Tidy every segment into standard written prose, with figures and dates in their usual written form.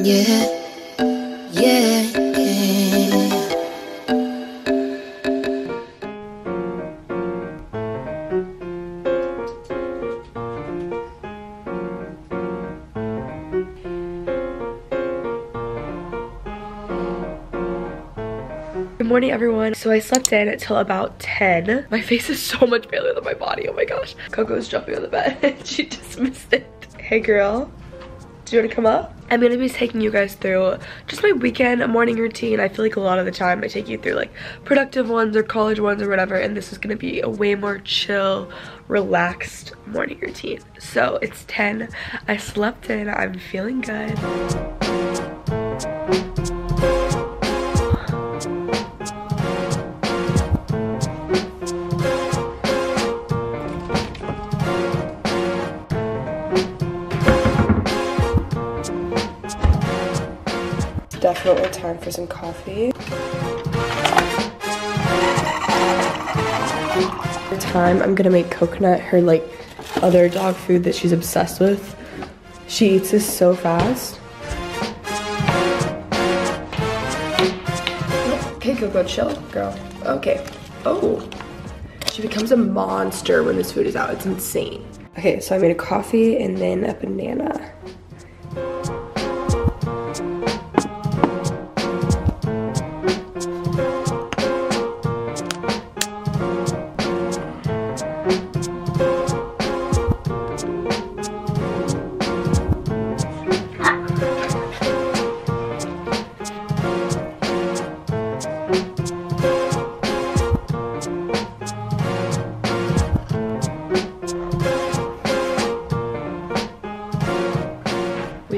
Yeah, yeah, yeah. Good morning, everyone. So I slept in until about 10. My face is so much paler than my body. Oh my gosh. Coco's jumping on the bed and she dismissed it. Hey girl, do you want to come up? I'm gonna be taking you guys through just my weekend morning routine. I feel like a lot of the time I take you through like productive ones or college ones or whatever, and this is gonna be a way more chill, relaxed morning routine. So it's 10. I slept in. I'm feeling good. Definitely time for some coffee. I'm gonna make Coconut her like other dog food that she's obsessed with. She eats this so fast. Okay, Coco, chill, girl. Okay. Oh, she becomes a monster when this food is out. It's insane. Okay, so I made a coffee and then a banana.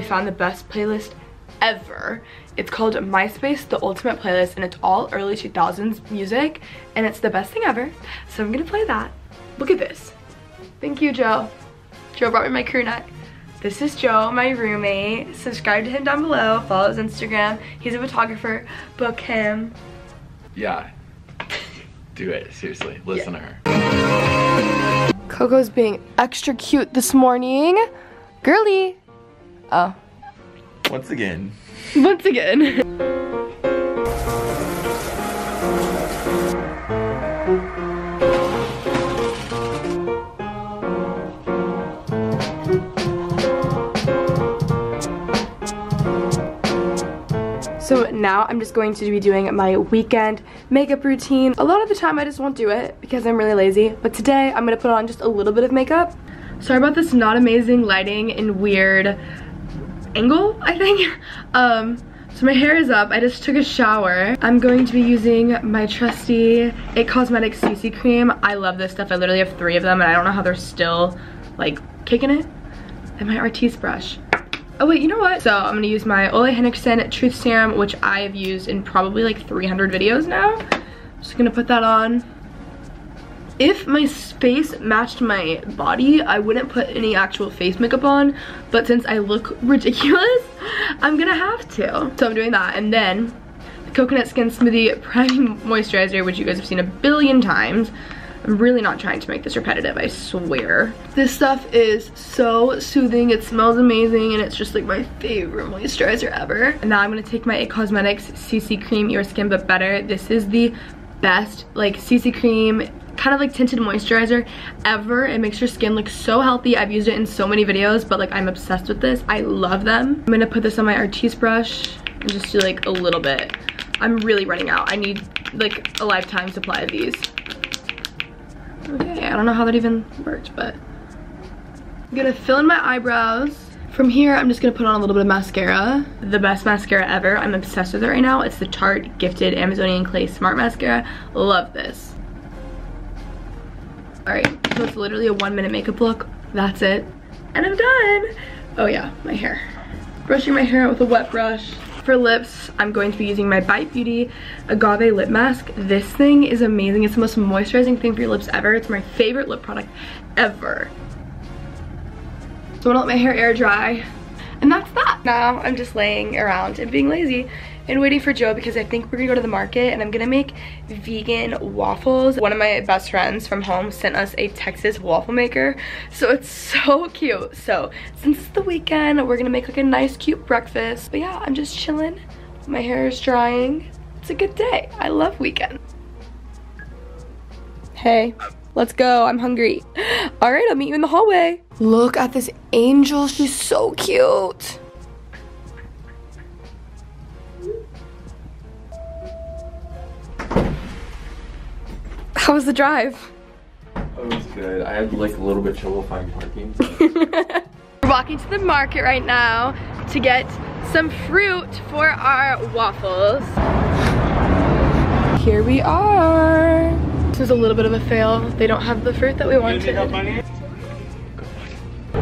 Found the best playlist ever. It's called MySpace, the ultimate playlist, and it's all early 2000s music, and it's the best thing ever. So I'm gonna play that. Look at this. Thank you, Joe. Joe brought me my crew neck. This is Joe, my roommate. Subscribe to him down below. Follow his Instagram. He's a photographer. Book him. Yeah. Do it. Seriously. Listen to her. Coco's being extra cute this morning. Girly. Oh. Once again. Once again. So now I'm just going to be doing my weekend makeup routine. A lot of the time I just won't do it because I'm really lazy, but today I'm gonna put on just a little bit of makeup. Sorry about this not amazing lighting and weird angle, I think. So my hair is up. I just took a shower. I'm going to be using my trusty IT Cosmetics CC cream. I love this stuff. I literally have 3 of them and I don't know how they're still like kicking it. And my Artiste brush. Oh wait, you know what? So I'm gonna use my Ole Henriksen Truth Serum, which I have used in probably like 300 videos now. Just gonna put that on. If my face matched my body, I wouldn't put any actual face makeup on, but since I look ridiculous, I'm gonna have to. So I'm doing that, and then the Coconut Skin Smoothie Priming Moisturizer, which you guys have seen a billion times. I'm really not trying to make this repetitive, I swear. This stuff is so soothing, it smells amazing, and it's just like my favorite moisturizer ever. And now I'm gonna take my IT Cosmetics CC Cream Your Skin But Better. This is the best like CC cream, kind of like tinted moisturizer ever. It makes your skin look so healthy. I've used it in so many videos, but like I'm obsessed with this. I love them. I'm gonna put this on my Artiste brush and just do like a little bit. I'm really running out. I need like a lifetime supply of these. Okay, I don't know how that even worked, but I'm gonna fill in my eyebrows. From here, I'm just gonna put on a little bit of mascara. The best mascara ever. I'm obsessed with it right now. It's the Tarte Gifted Amazonian Clay Smart Mascara. Love this. Alright, so it's literally a 1-minute makeup look. That's it. And I'm done. Oh yeah, my hair. Brushing my hair out with a wet brush. For lips, I'm going to be using my Bite Beauty Agave Lip Mask. This thing is amazing. It's the most moisturizing thing for your lips ever. It's my favorite lip product ever. So I'm gonna let my hair air dry. And that's that. Now I'm just laying around and being lazy and waiting for Joe because I think we're gonna go to the market and I'm gonna make vegan waffles. One of my best friends from home sent us a Texas waffle maker, so it's so cute. So since it's the weekend, we're gonna make like a nice cute breakfast. But yeah, I'm just chilling. My hair is drying. It's a good day. I love weekend. Hey, let's go. I'm hungry. All right, I'll meet you in the hallway. Look at this angel. She's so cute. How was the drive? It was good. I had like a little bit trouble finding parking. We're walking to the market right now to get some fruit for our waffles. Here we are. This was a little bit of a fail. They don't have the fruit that we wanted.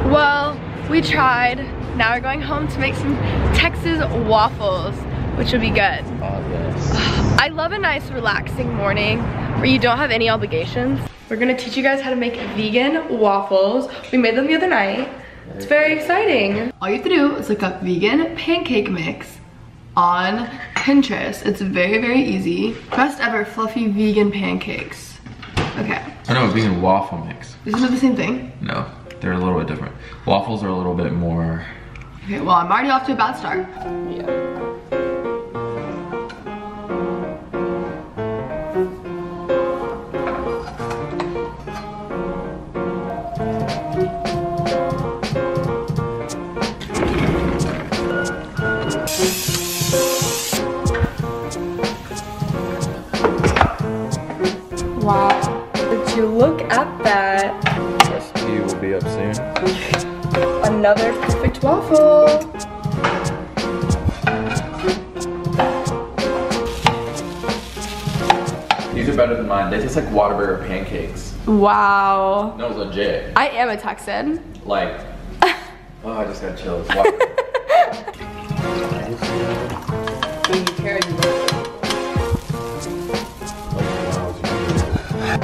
Well, we tried. Now we're going home to make some Texas waffles, which will be good. Oh, yes. I love a nice relaxing morning where you don't have any obligations. We're gonna teach you guys how to make vegan waffles. We made them the other night. It's very exciting. All you have to do is look up vegan pancake mix on Pinterest. It's very, very easy. Best ever fluffy vegan pancakes. Okay. I know, a vegan waffle mix. Isn't it the same thing? No, they're a little bit different. Waffles are a little bit more... Okay, well, I'm already off to a bad start. Yeah. Wow, would you look at that? Recipe will be up soon. Another perfect waffle. These are better than mine. They taste like Whataburger pancakes. Wow. No, legit. I am a Texan. Like, oh, I just got chills.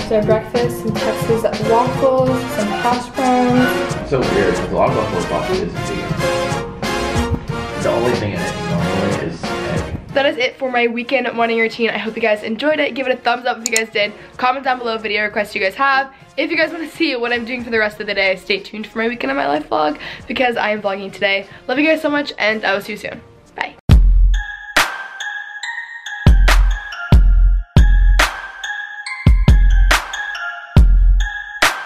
So breakfast, some Texas waffles, some hash browns. It's so weird because a lot of Buffalo coffee is vegan. The only thing in it normally is egg. That is it for my weekend morning routine. I hope you guys enjoyed it. Give it a thumbs up if you guys did. Comment down below video requests you guys have. If you guys want to see what I'm doing for the rest of the day, stay tuned for my weekend in my life vlog because I am vlogging today. Love you guys so much and I will see you soon.